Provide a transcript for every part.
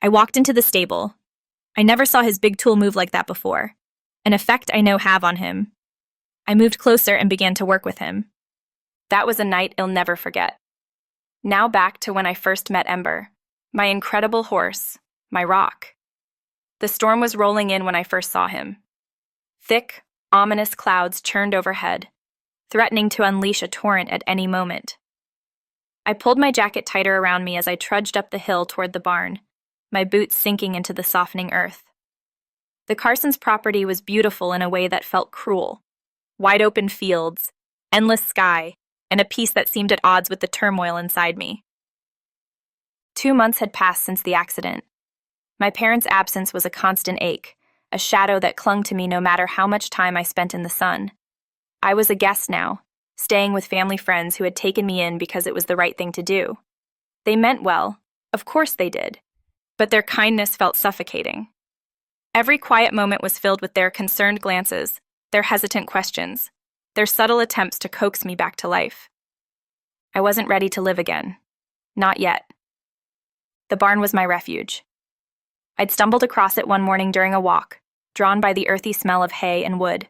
I walked into the stable. I never saw his big tool move like that before, an effect I know have on him. I moved closer and began to work with him. That was a night I'll never forget. Now back to when I first met Ember, my incredible horse, my rock. The storm was rolling in when I first saw him. Thick, ominous clouds churned overhead, threatening to unleash a torrent at any moment. I pulled my jacket tighter around me as I trudged up the hill toward the barn, my boots sinking into the softening earth. The Carsons' property was beautiful in a way that felt cruel. Wide open fields, endless sky, and a peace that seemed at odds with the turmoil inside me. 2 months had passed since the accident. My parents' absence was a constant ache, a shadow that clung to me no matter how much time I spent in the sun. I was a guest now, staying with family friends who had taken me in because it was the right thing to do. They meant well, of course they did, but their kindness felt suffocating. Every quiet moment was filled with their concerned glances, their hesitant questions, their subtle attempts to coax me back to life. I wasn't ready to live again. Not yet. The barn was my refuge. I'd stumbled across it one morning during a walk, drawn by the earthy smell of hay and wood.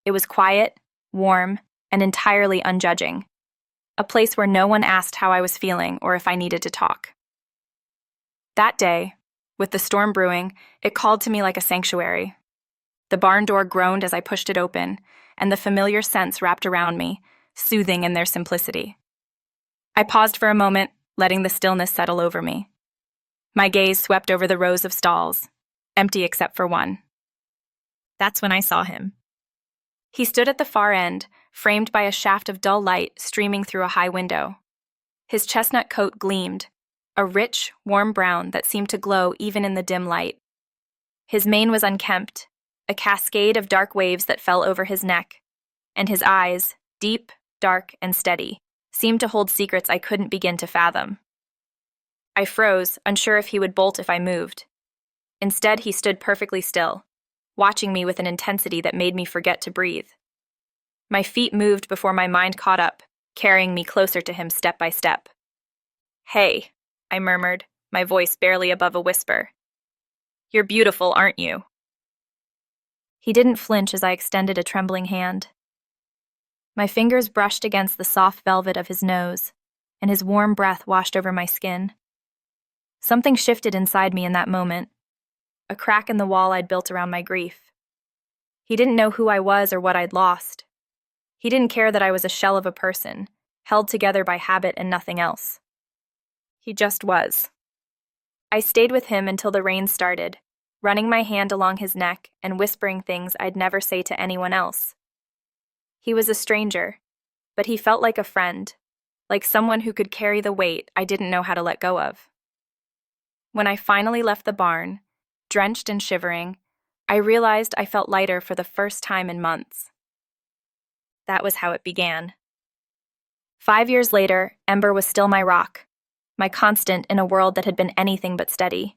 It was quiet, warm, and entirely unjudging. A place where no one asked how I was feeling or if I needed to talk. That day, with the storm brewing, it called to me like a sanctuary. The barn door groaned as I pushed it open, and the familiar scents wrapped around me, soothing in their simplicity. I paused for a moment, letting the stillness settle over me. My gaze swept over the rows of stalls, empty except for one. That's when I saw him. He stood at the far end, framed by a shaft of dull light streaming through a high window. His chestnut coat gleamed, a rich, warm brown that seemed to glow even in the dim light. His mane was unkempt, a cascade of dark waves that fell over his neck, and his eyes, deep, dark, and steady, seemed to hold secrets I couldn't begin to fathom. I froze, unsure if he would bolt if I moved. Instead, he stood perfectly still, watching me with an intensity that made me forget to breathe. My feet moved before my mind caught up, carrying me closer to him step by step. "Hey," I murmured, my voice barely above a whisper. "You're beautiful, aren't you?" He didn't flinch as I extended a trembling hand. My fingers brushed against the soft velvet of his nose, and his warm breath washed over my skin. Something shifted inside me in that moment, a crack in the wall I'd built around my grief. He didn't know who I was or what I'd lost. He didn't care that I was a shell of a person, held together by habit and nothing else. He just was. I stayed with him until the rain started, running my hand along his neck and whispering things I'd never say to anyone else. He was a stranger, but he felt like a friend, like someone who could carry the weight I didn't know how to let go of. When I finally left the barn, drenched and shivering, I realized I felt lighter for the first time in months. That was how it began. 5 years later, Ember was still my rock, my constant in a world that had been anything but steady.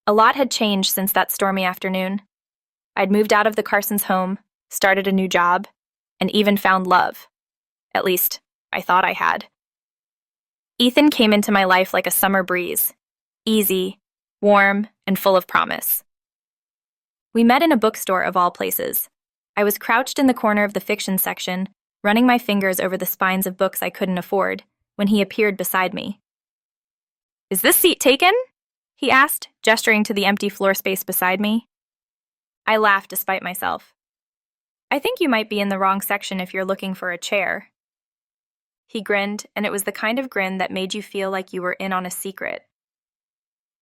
A lot had changed since that stormy afternoon. I'd moved out of the Carsons' home, started a new job, and even found love. At least, I thought I had. Ethan came into my life like a summer breeze, easy, warm, and full of promise. We met in a bookstore of all places. I was crouched in the corner of the fiction section, running my fingers over the spines of books I couldn't afford, when he appeared beside me. "Is this seat taken?" he asked, gesturing to the empty floor space beside me. I laughed despite myself. "I think you might be in the wrong section if you're looking for a chair." He grinned, and it was the kind of grin that made you feel like you were in on a secret.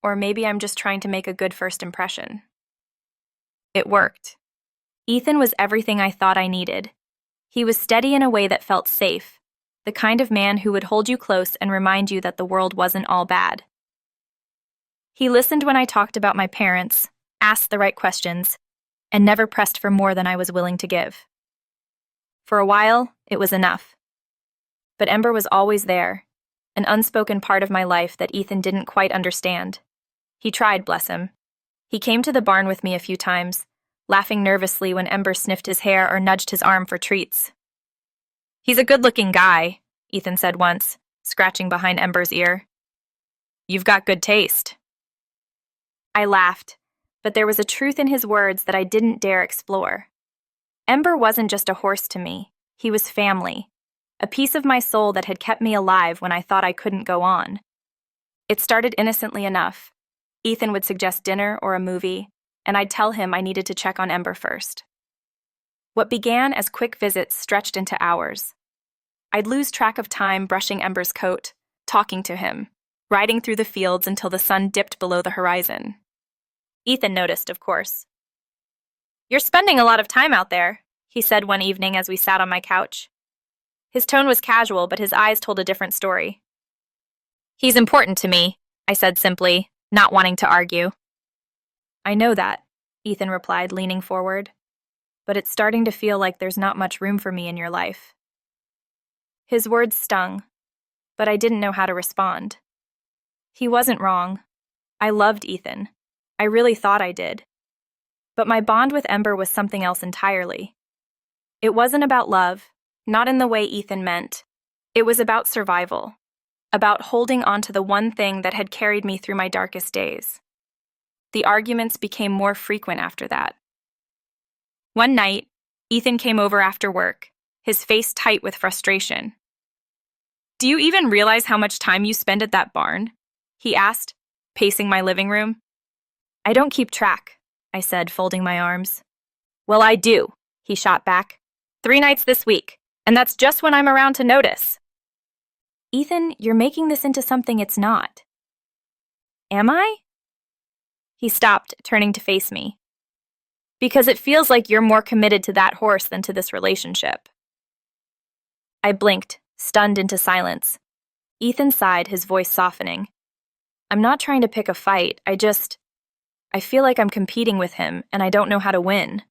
Or maybe I'm just trying to make a good first impression. It worked. Ethan was everything I thought I needed. He was steady in a way that felt safe, the kind of man who would hold you close and remind you that the world wasn't all bad. He listened when I talked about my parents, asked the right questions, and never pressed for more than I was willing to give. For a while, it was enough. But Ember was always there, an unspoken part of my life that Ethan didn't quite understand. He tried, bless him. He came to the barn with me a few times, laughing nervously when Ember sniffed his hair or nudged his arm for treats. "He's a good-looking guy," Ethan said once, scratching behind Ember's ear. "You've got good taste." I laughed, but there was a truth in his words that I didn't dare explore. Ember wasn't just a horse to me. He was family, a piece of my soul that had kept me alive when I thought I couldn't go on. It started innocently enough. Ethan would suggest dinner or a movie, and I'd tell him I needed to check on Ember first. What began as quick visits stretched into hours. I'd lose track of time brushing Ember's coat, talking to him, riding through the fields until the sun dipped below the horizon. Ethan noticed, of course. "You're spending a lot of time out there," he said one evening as we sat on my couch. His tone was casual, but his eyes told a different story. "He's important to me," I said simply, not wanting to argue. "I know that," Ethan replied, leaning forward. "But it's starting to feel like there's not much room for me in your life." His words stung, but I didn't know how to respond. He wasn't wrong. I loved Ethan. I really thought I did. But my bond with Ember was something else entirely. It wasn't about love, not in the way Ethan meant. It was about survival, about holding on to the one thing that had carried me through my darkest days. The arguments became more frequent after that. One night, Ethan came over after work, his face tight with frustration. "Do you even realize how much time you spend at that barn?" he asked, pacing my living room. "I don't keep track," I said, folding my arms. "Well, I do," he shot back. 3 nights this week, and that's just when I'm around to notice." "Ethan, you're making this into something it's not." "Am I?" He stopped, turning to face me. "Because it feels like you're more committed to that horse than to this relationship." I blinked, stunned into silence. Ethan sighed, his voice softening. "I'm not trying to pick a fight, I feel like I'm competing with him, and I don't know how to win."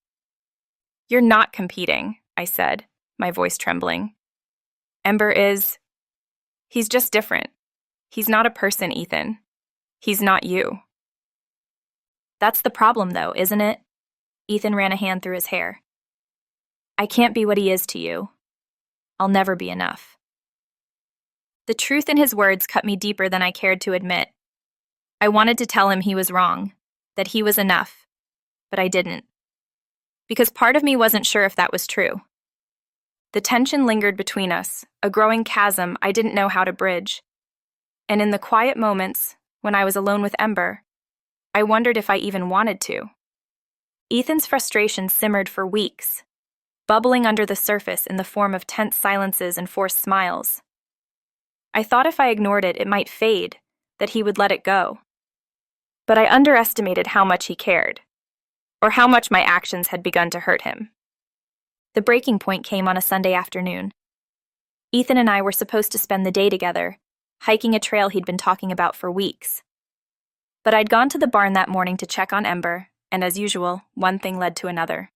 "You're not competing," I said, my voice trembling. He's just different. He's not a person, Ethan. He's not you." "That's the problem, though, isn't it?" Ethan ran a hand through his hair. "I can't be what he is to you. I'll never be enough." The truth in his words cut me deeper than I cared to admit. I wanted to tell him he was wrong, that he was enough, but I didn't. Because part of me wasn't sure if that was true. The tension lingered between us, a growing chasm I didn't know how to bridge. And in the quiet moments, when I was alone with Ember, I wondered if I even wanted to. Ethan's frustration simmered for weeks, bubbling under the surface in the form of tense silences and forced smiles. I thought if I ignored it, it might fade, that he would let it go. But I underestimated how much he cared, or how much my actions had begun to hurt him. The breaking point came on a Sunday afternoon. Ethan and I were supposed to spend the day together, hiking a trail he'd been talking about for weeks. But I'd gone to the barn that morning to check on Ember, and as usual, one thing led to another.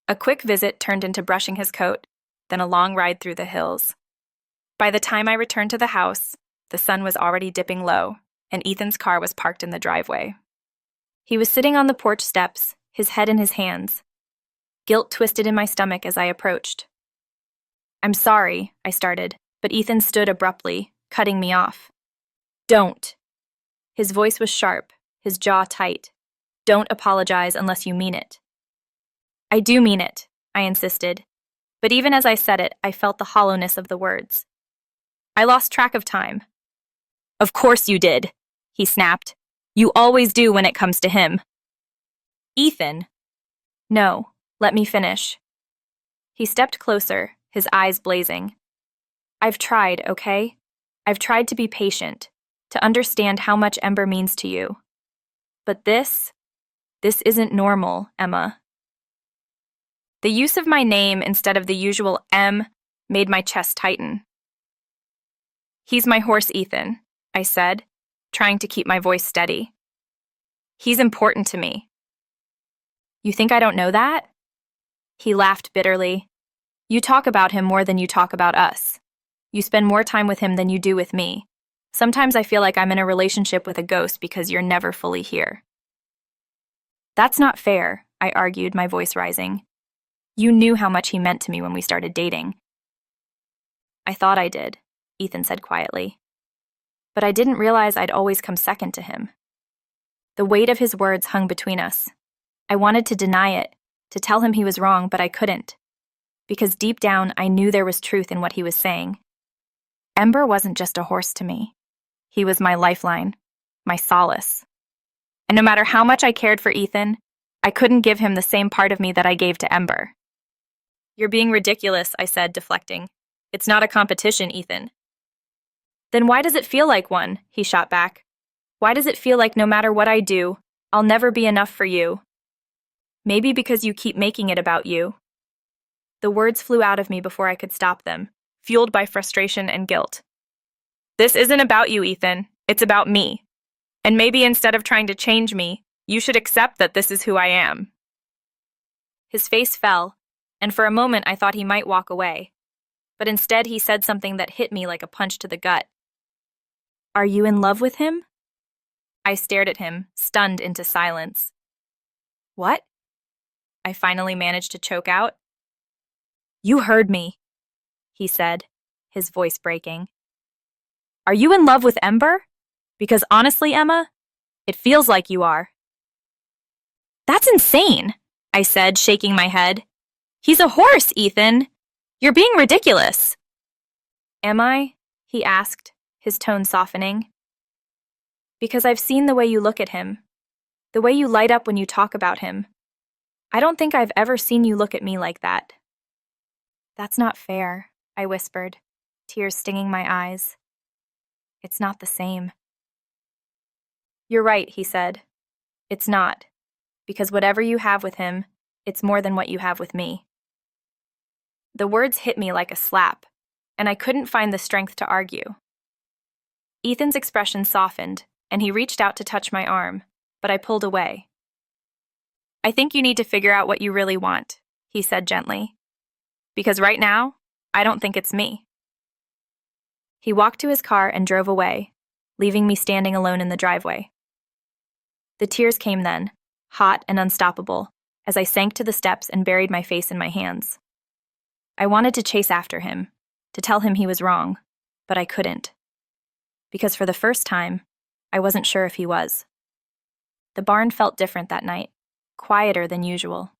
A quick visit turned into brushing his coat, then a long ride through the hills. By the time I returned to the house, the sun was already dipping low, and Ethan's car was parked in the driveway. He was sitting on the porch steps, his head in his hands. Guilt twisted in my stomach as I approached. "I'm sorry," I started, but Ethan stood abruptly, cutting me off. "Don't." His voice was sharp, his jaw tight. "Don't apologize unless you mean it." "I do mean it," I insisted, but even as I said it, I felt the hollowness of the words. I lost track of time. "Of course you did," he snapped. "You always do when it comes to him." "Ethan." "No, let me finish." He stepped closer, his eyes blazing. "I've tried, okay? I've tried to be patient, to understand how much Ember means to you. But this isn't normal, Emma." The use of my name instead of the usual M made my chest tighten. "He's my horse, Ethan," I said, trying to keep my voice steady. "He's important to me." "You think I don't know that?" He laughed bitterly. "You talk about him more than you talk about us. You spend more time with him than you do with me. Sometimes I feel like I'm in a relationship with a ghost because you're never fully here." "That's not fair," I argued, my voice rising. "You knew how much he meant to me when we started dating." "I thought I did," Ethan said quietly. "But I didn't realize I'd always come second to him." The weight of his words hung between us. I wanted to deny it, to tell him he was wrong, but I couldn't. Because deep down, I knew there was truth in what he was saying. Ember wasn't just a horse to me. He was my lifeline, my solace. And no matter how much I cared for Ethan, I couldn't give him the same part of me that I gave to Ember. "You're being ridiculous," I said, deflecting. "It's not a competition, Ethan." "Then why does it feel like one?" he shot back. "Why does it feel like no matter what I do, I'll never be enough for you?" "Maybe because you keep making it about you." The words flew out of me before I could stop them, fueled by frustration and guilt. "This isn't about you, Ethan. It's about me. And maybe instead of trying to change me, you should accept that this is who I am." His face fell, and for a moment I thought he might walk away. But instead he said something that hit me like a punch to the gut. "Are you in love with him?" I stared at him, stunned into silence. "What?" I finally managed to choke out. "You heard me," he said, his voice breaking. "Are you in love with Ember? Because honestly, Emma, it feels like you are." "That's insane," I said, shaking my head. "He's a horse, Ethan. You're being ridiculous." "Am I?" he asked, his tone softening. "Because I've seen the way you look at him, the way you light up when you talk about him. I don't think I've ever seen you look at me like that." "That's not fair," I whispered, tears stinging my eyes. "It's not the same." "You're right," he said. "It's not. Because whatever you have with him, it's more than what you have with me." The words hit me like a slap, and I couldn't find the strength to argue. Ethan's expression softened, and he reached out to touch my arm, but I pulled away. "I think you need to figure out what you really want," he said gently. "Because right now, I don't think it's me." He walked to his car and drove away, leaving me standing alone in the driveway. The tears came then, hot and unstoppable, as I sank to the steps and buried my face in my hands. I wanted to chase after him, to tell him he was wrong, but I couldn't. Because for the first time, I wasn't sure if he was. The barn felt different that night, quieter than usual.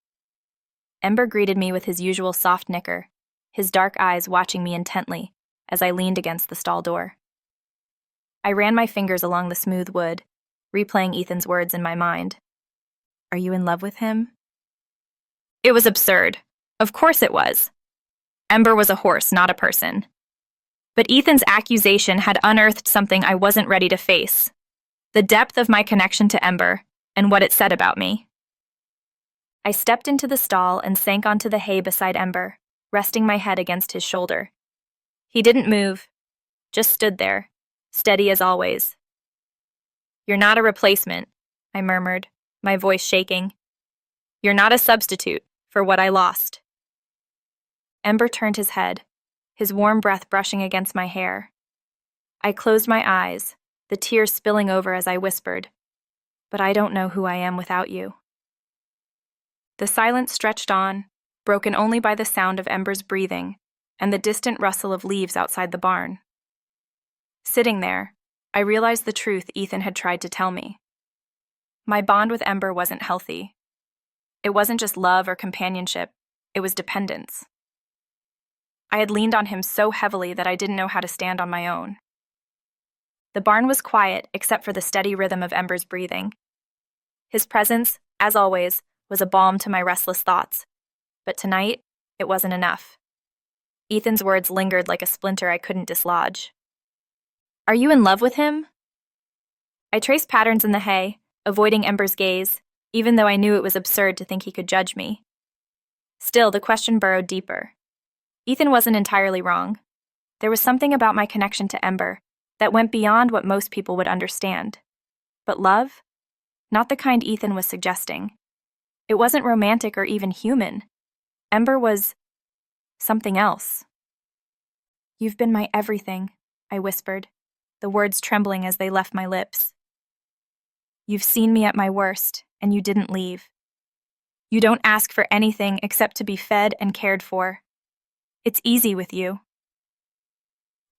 Ember greeted me with his usual soft nicker, his dark eyes watching me intently as I leaned against the stall door. I ran my fingers along the smooth wood, replaying Ethan's words in my mind. "Are you in love with him?" It was absurd. Of course it was. Ember was a horse, not a person. But Ethan's accusation had unearthed something I wasn't ready to face: the depth of my connection to Ember and what it said about me. I stepped into the stall and sank onto the hay beside Ember, resting my head against his shoulder. He didn't move, just stood there, steady as always. "You're not a replacement," I murmured, my voice shaking. "You're not a substitute for what I lost." Ember turned his head, his warm breath brushing against my hair. I closed my eyes, the tears spilling over as I whispered, "But I don't know who I am without you." The silence stretched on, broken only by the sound of Ember's breathing and the distant rustle of leaves outside the barn. Sitting there, I realized the truth Ethan had tried to tell me. My bond with Ember wasn't healthy. It wasn't just love or companionship, it was dependence. I had leaned on him so heavily that I didn't know how to stand on my own. The barn was quiet except for the steady rhythm of Ember's breathing. His presence, as always, was a balm to my restless thoughts. But tonight, it wasn't enough. Ethan's words lingered like a splinter I couldn't dislodge. "Are you in love with him?" I traced patterns in the hay, avoiding Ember's gaze, even though I knew it was absurd to think he could judge me. Still, the question burrowed deeper. Ethan wasn't entirely wrong. There was something about my connection to Ember that went beyond what most people would understand. But love? Not the kind Ethan was suggesting. It wasn't romantic or even human. Ember was something else. "You've been my everything," I whispered, the words trembling as they left my lips. "You've seen me at my worst, and you didn't leave. You don't ask for anything except to be fed and cared for. It's easy with you."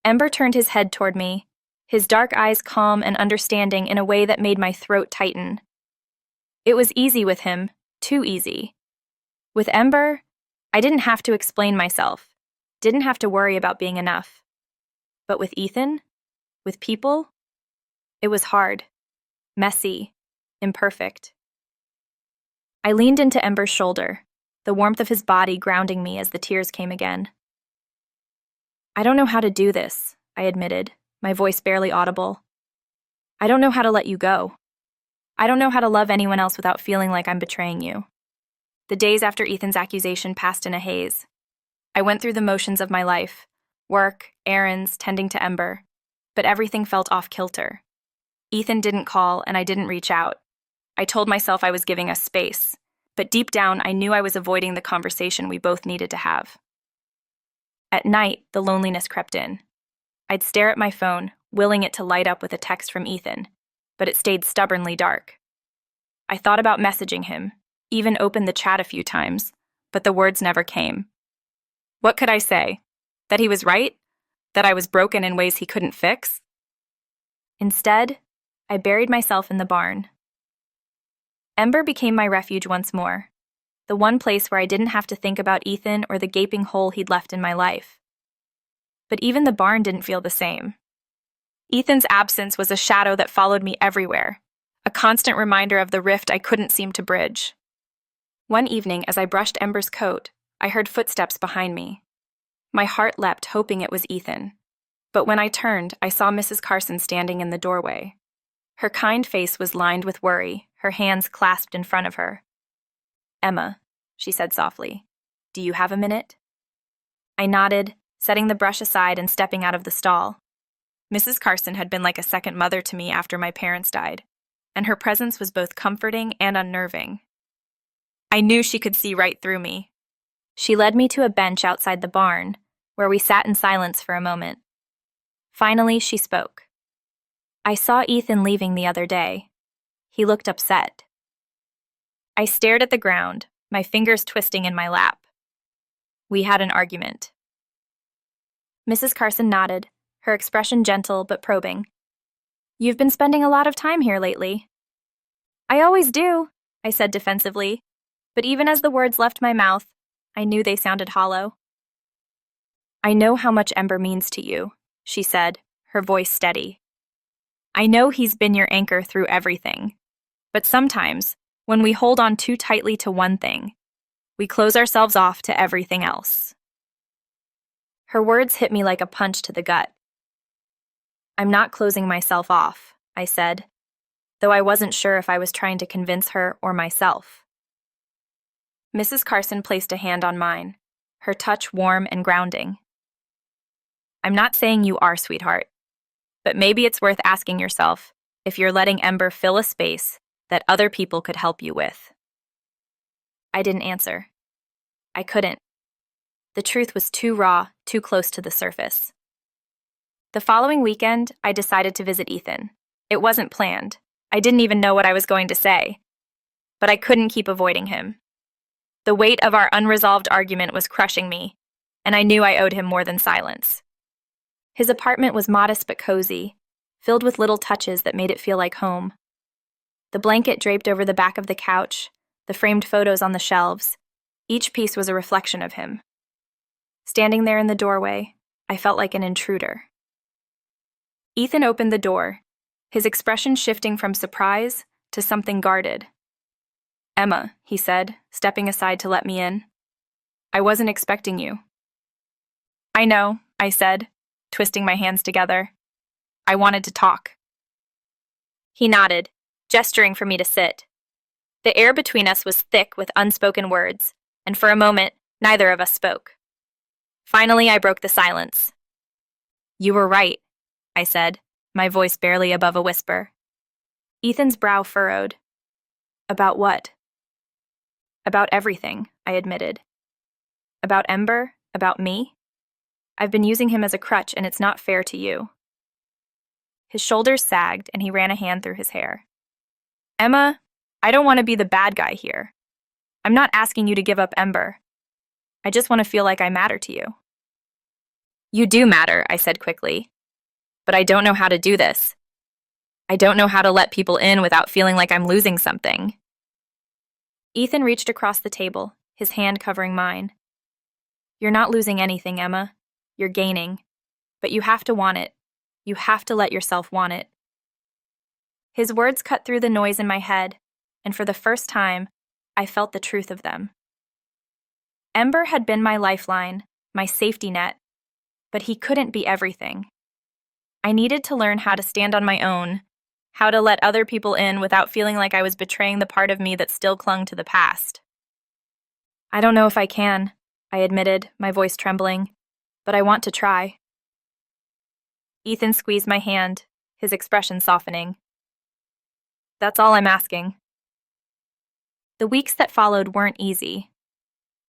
Ember turned his head toward me, his dark eyes calm and understanding in a way that made my throat tighten, It was easy with him, too easy. With Ember, I didn't have to explain myself, didn't have to worry about being enough. But with Ethan, with people, it was hard, messy, imperfect. I leaned into Ember's shoulder, the warmth of his body grounding me as the tears came again. I don't know how to do this, I admitted, my voice barely audible. I don't know how to let you go. I don't know how to love anyone else without feeling like I'm betraying you. The days after Ethan's accusation passed in a haze. I went through the motions of my life, work, errands, tending to Ember, but everything felt off-kilter. Ethan didn't call and I didn't reach out. I told myself I was giving us space, but deep down I knew I was avoiding the conversation we both needed to have. At night, the loneliness crept in. I'd stare at my phone, willing it to light up with a text from Ethan, but it stayed stubbornly dark. I thought about messaging him, even opened the chat a few times, but the words never came. What could I say? That he was right? That I was broken in ways he couldn't fix? Instead, I buried myself in the barn. Ember became my refuge once more, the one place where I didn't have to think about Ethan or the gaping hole he'd left in my life. But even the barn didn't feel the same. Ethan's absence was a shadow that followed me everywhere, a constant reminder of the rift I couldn't seem to bridge. One evening, as I brushed Ember's coat, I heard footsteps behind me. My heart leapt, hoping it was Ethan. But when I turned, I saw Mrs. Carson standing in the doorway. Her kind face was lined with worry, her hands clasped in front of her. "Emma," she said softly, "do you have a minute?" I nodded, setting the brush aside and stepping out of the stall. Mrs. Carson had been like a second mother to me after my parents died, and her presence was both comforting and unnerving. I knew she could see right through me. She led me to a bench outside the barn, where we sat in silence for a moment. Finally, she spoke. "I saw Ethan leaving the other day. He looked upset." I stared at the ground, my fingers twisting in my lap. "We had an argument." Mrs. Carson nodded, her expression gentle but probing. "You've been spending a lot of time here lately." "I always do," I said defensively, but even as the words left my mouth, I knew they sounded hollow. "I know how much Ember means to you," she said, her voice steady. "I know he's been your anchor through everything, but sometimes, when we hold on too tightly to one thing, we close ourselves off to everything else." Her words hit me like a punch to the gut. "I'm not closing myself off," I said, though I wasn't sure if I was trying to convince her or myself. Mrs. Carson placed a hand on mine, her touch warm and grounding. "I'm not saying you are, sweetheart, but maybe it's worth asking yourself if you're letting Ember fill a space that other people could help you with." I didn't answer. I couldn't. The truth was too raw, too close to the surface. The following weekend, I decided to visit Ethan. It wasn't planned. I didn't even know what I was going to say. But I couldn't keep avoiding him. The weight of our unresolved argument was crushing me, and I knew I owed him more than silence. His apartment was modest but cozy, filled with little touches that made it feel like home. The blanket draped over the back of the couch, the framed photos on the shelves, each piece was a reflection of him. Standing there in the doorway, I felt like an intruder. Ethan opened the door, his expression shifting from surprise to something guarded. "Emma," he said, stepping aside to let me in. "I wasn't expecting you." "I know," I said, twisting my hands together. "I wanted to talk." He nodded, gesturing for me to sit. The air between us was thick with unspoken words, and for a moment, neither of us spoke. Finally, I broke the silence. "You were right," I said, my voice barely above a whisper. Ethan's brow furrowed. "About what?" "About everything," I admitted. "About Ember, about me. I've been using him as a crutch, and it's not fair to you." His shoulders sagged, and he ran a hand through his hair. "Emma, I don't want to be the bad guy here. I'm not asking you to give up Ember. I just want to feel like I matter to you." "You do matter," I said quickly. "But I don't know how to do this. I don't know how to let people in without feeling like I'm losing something." Ethan reached across the table, his hand covering mine. You're not losing anything, Emma. You're gaining. But you have to want it. You have to let yourself want it. His words cut through the noise in my head, and for the first time, I felt the truth of them. Ember had been my lifeline, my safety net, but he couldn't be everything. I needed to learn how to stand on my own, how to let other people in without feeling like I was betraying the part of me that still clung to the past. I don't know if I can, I admitted, my voice trembling, but I want to try. Ethan squeezed my hand, his expression softening. That's all I'm asking. The weeks that followed weren't easy.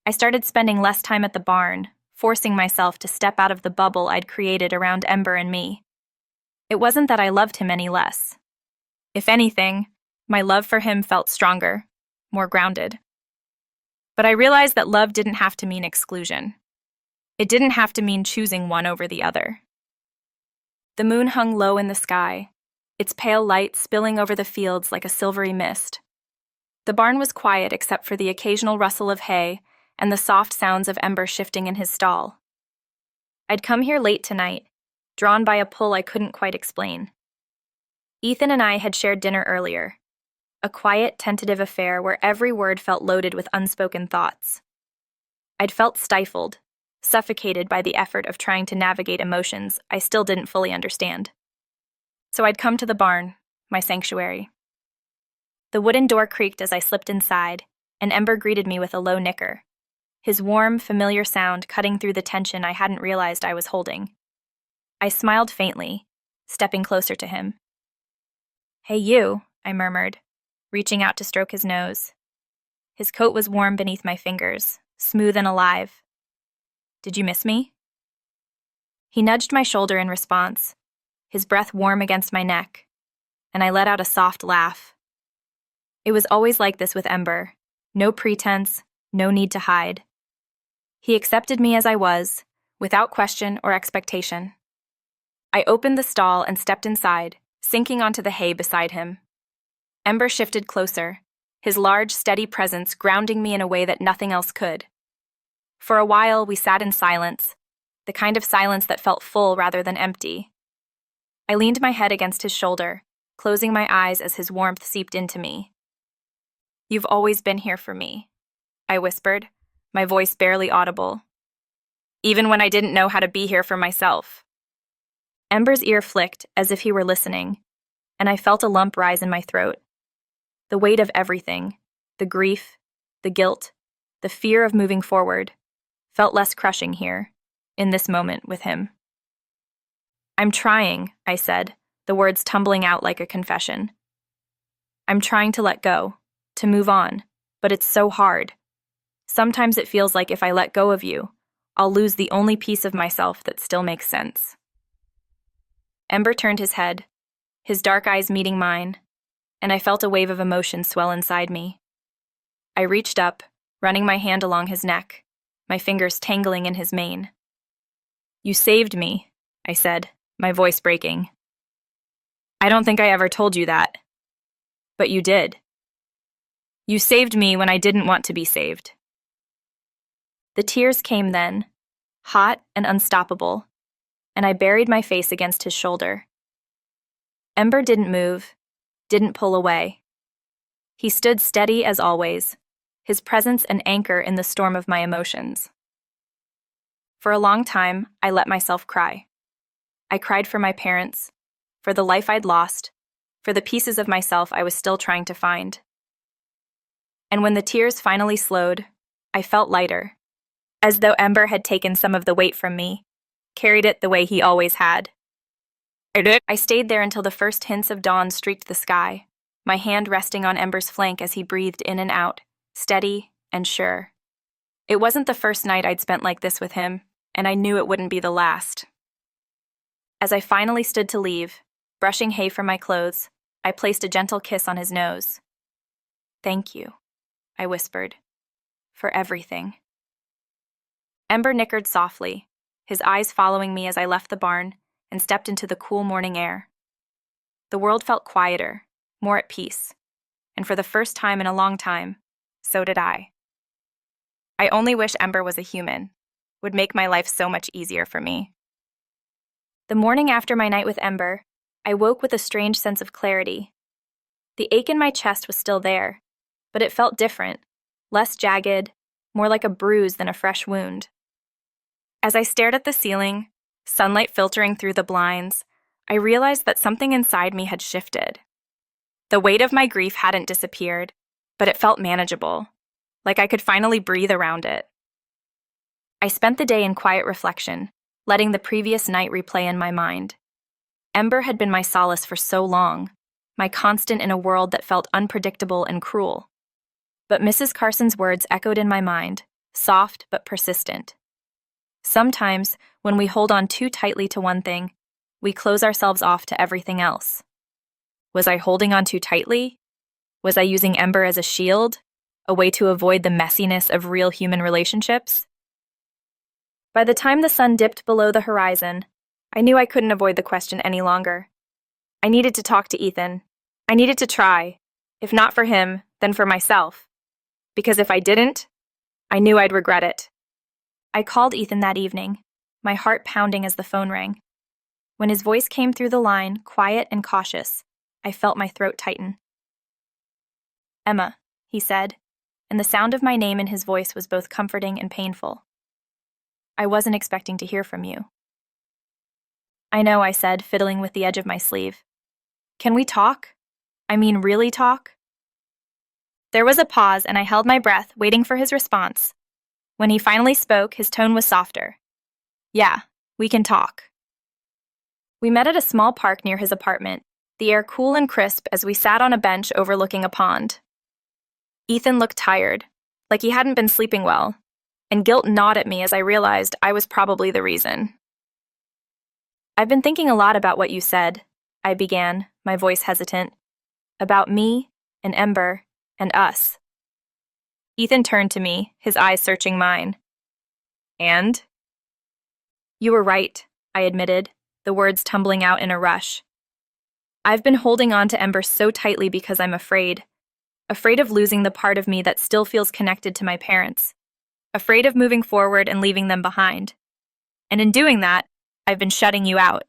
I started spending less time at the barn, forcing myself to step out of the bubble I'd created around Ember and me. It wasn't that I loved him any less. If anything, my love for him felt stronger, more grounded. But I realized that love didn't have to mean exclusion. It didn't have to mean choosing one over the other. The moon hung low in the sky, its pale light spilling over the fields like a silvery mist. The barn was quiet except for the occasional rustle of hay and the soft sounds of Ember shifting in his stall. I'd come here late tonight, drawn by a pull I couldn't quite explain. Ethan and I had shared dinner earlier, a quiet, tentative affair where every word felt loaded with unspoken thoughts. I'd felt stifled, suffocated by the effort of trying to navigate emotions I still didn't fully understand. So I'd come to the barn, my sanctuary. The wooden door creaked as I slipped inside, and Ember greeted me with a low nicker, his warm, familiar sound cutting through the tension I hadn't realized I was holding. I smiled faintly, stepping closer to him. Hey you, I murmured, reaching out to stroke his nose. His coat was warm beneath my fingers, smooth and alive. Did you miss me? He nudged my shoulder in response, his breath warm against my neck, and I let out a soft laugh. It was always like this with Ember, no pretense, no need to hide. He accepted me as I was, without question or expectation. I opened the stall and stepped inside, sinking onto the hay beside him. Ember shifted closer, his large, steady presence grounding me in a way that nothing else could. For a while, we sat in silence, the kind of silence that felt full rather than empty. I leaned my head against his shoulder, closing my eyes as his warmth seeped into me. You've always been here for me, I whispered, my voice barely audible. Even when I didn't know how to be here for myself. Ember's ear flicked as if he were listening, and I felt a lump rise in my throat. The weight of everything, the grief, the guilt, the fear of moving forward, felt less crushing here, in this moment with him. I'm trying, I said, the words tumbling out like a confession. I'm trying to let go, to move on, but it's so hard. Sometimes it feels like if I let go of you, I'll lose the only piece of myself that still makes sense. Ember turned his head, his dark eyes meeting mine, and I felt a wave of emotion swell inside me. I reached up, running my hand along his neck, my fingers tangling in his mane. You saved me, I said, my voice breaking. I don't think I ever told you that. But you did. You saved me when I didn't want to be saved. The tears came then, hot and unstoppable, and I buried my face against his shoulder. Ember didn't move, didn't pull away. He stood steady as always, his presence an anchor in the storm of my emotions. For a long time, I let myself cry. I cried for my parents, for the life I'd lost, for the pieces of myself I was still trying to find. And when the tears finally slowed, I felt lighter, as though Ember had taken some of the weight from me, carried it the way he always had. I stayed there until the first hints of dawn streaked the sky, my hand resting on Ember's flank as he breathed in and out, steady and sure. It wasn't the first night I'd spent like this with him, and I knew it wouldn't be the last. As I finally stood to leave, brushing hay from my clothes, I placed a gentle kiss on his nose. Thank you, I whispered, for everything. Ember nickered softly, his eyes following me as I left the barn and stepped into the cool morning air. The world felt quieter, more at peace, and for the first time in a long time, So did I. I only wish Ember was a human. Would make my life so much easier for me. The morning after my night with Ember, I woke with a strange sense of clarity. The ache in my chest was still there, but it felt different, less jagged, more like a bruise than a fresh wound. As I stared at the ceiling, sunlight filtering through the blinds, I realized that something inside me had shifted. The weight of my grief hadn't disappeared, but it felt manageable, like I could finally breathe around it. I spent the day in quiet reflection, letting the previous night replay in my mind. Ember had been my solace for so long, my constant in a world that felt unpredictable and cruel. But Mrs. Carson's words echoed in my mind, soft but persistent. Sometimes, when we hold on too tightly to one thing, we close ourselves off to everything else. Was I holding on too tightly? Was I using Ember as a shield, a way to avoid the messiness of real human relationships? By the time the sun dipped below the horizon, I knew I couldn't avoid the question any longer. I needed to talk to Ethan. I needed to try, if not for him, then for myself. Because if I didn't, I knew I'd regret it. I called Ethan that evening, my heart pounding as the phone rang. When his voice came through the line, quiet and cautious, I felt my throat tighten. "Emma," he said, and the sound of my name in his voice was both comforting and painful. "I wasn't expecting to hear from you." "I know," I said, fiddling with the edge of my sleeve. "Can we talk? I mean, really talk?" There was a pause, and I held my breath, waiting for his response. When he finally spoke, his tone was softer. "Yeah, we can talk." We met at a small park near his apartment, the air cool and crisp as we sat on a bench overlooking a pond. Ethan looked tired, like he hadn't been sleeping well, and guilt gnawed at me as I realized I was probably the reason. "I've been thinking a lot about what you said," I began, my voice hesitant. "About me, and Ember, and us." Ethan turned to me, his eyes searching mine. "And?" "You were right," I admitted, the words tumbling out in a rush. "I've been holding on to Ember so tightly because I'm afraid of losing the part of me that still feels connected to my parents, afraid of moving forward and leaving them behind. And in doing that, I've been shutting you out."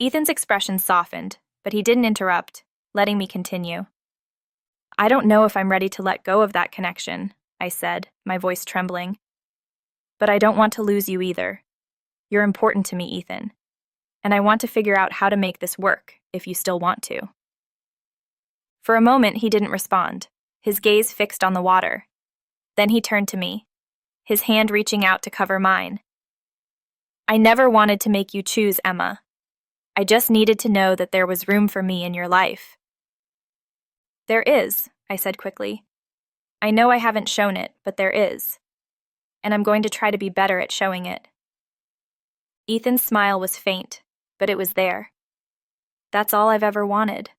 Ethan's expression softened, but he didn't interrupt, letting me continue. "I don't know if I'm ready to let go of that connection," I said, my voice trembling. "But I don't want to lose you either. You're important to me, Ethan. And I want to figure out how to make this work, if you still want to." For a moment, he didn't respond, his gaze fixed on the water. Then he turned to me, his hand reaching out to cover mine. "I never wanted to make you choose, Emma. I just needed to know that there was room for me in your life." "There is," I said quickly. "I know I haven't shown it, but there is. And I'm going to try to be better at showing it." Ethan's smile was faint, but it was there. That's all I've ever wanted.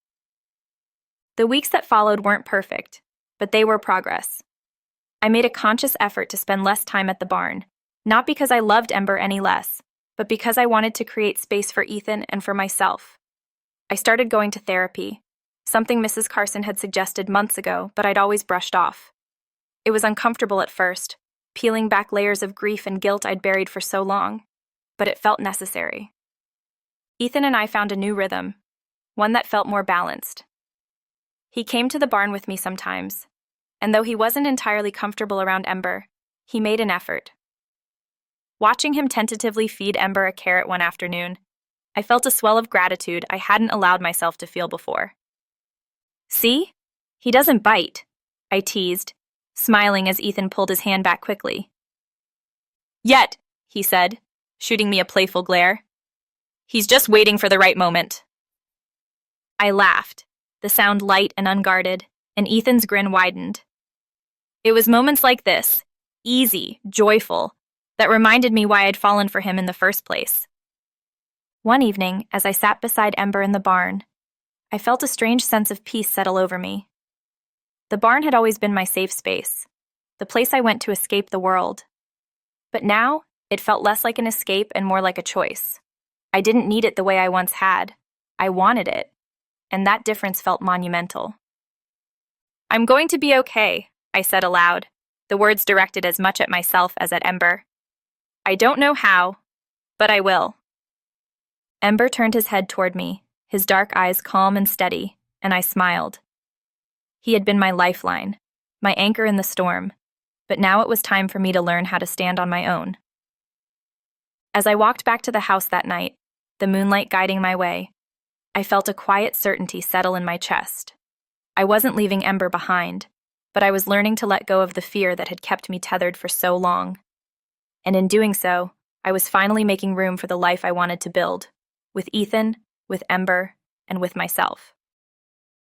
The weeks that followed weren't perfect, but they were progress. I made a conscious effort to spend less time at the barn, not because I loved Ember any less, but because I wanted to create space for Ethan and for myself. I started going to therapy, something Mrs. Carson had suggested months ago, but I'd always brushed off. It was uncomfortable at first, peeling back layers of grief and guilt I'd buried for so long, but it felt necessary. Ethan and I found a new rhythm, one that felt more balanced. He came to the barn with me sometimes, and though he wasn't entirely comfortable around Ember, he made an effort. Watching him tentatively feed Ember a carrot one afternoon, I felt a swell of gratitude I hadn't allowed myself to feel before. "See? He doesn't bite," I teased, smiling as Ethan pulled his hand back quickly. "Yet," he said, shooting me a playful glare. "He's just waiting for the right moment." I laughed, the sound light and unguarded, and Ethan's grin widened. It was moments like this, easy, joyful, that reminded me why I'd fallen for him in the first place. One evening, as I sat beside Ember in the barn, I felt a strange sense of peace settle over me. The barn had always been my safe space, the place I went to escape the world. But now, it felt less like an escape and more like a choice. I didn't need it the way I once had. I wanted it, and that difference felt monumental. "I'm going to be okay," I said aloud, the words directed as much at myself as at Ember. I don't know how, but I will. Ember turned his head toward me, his dark eyes calm and steady, and I smiled. He had been my lifeline, my anchor in the storm, but now it was time for me to learn how to stand on my own. As I walked back to the house that night, the moonlight guiding my way, I felt a quiet certainty settle in my chest. I wasn't leaving Ember behind, but I was learning to let go of the fear that had kept me tethered for so long. And in doing so, I was finally making room for the life I wanted to build, with Ethan, with Ember, and with myself.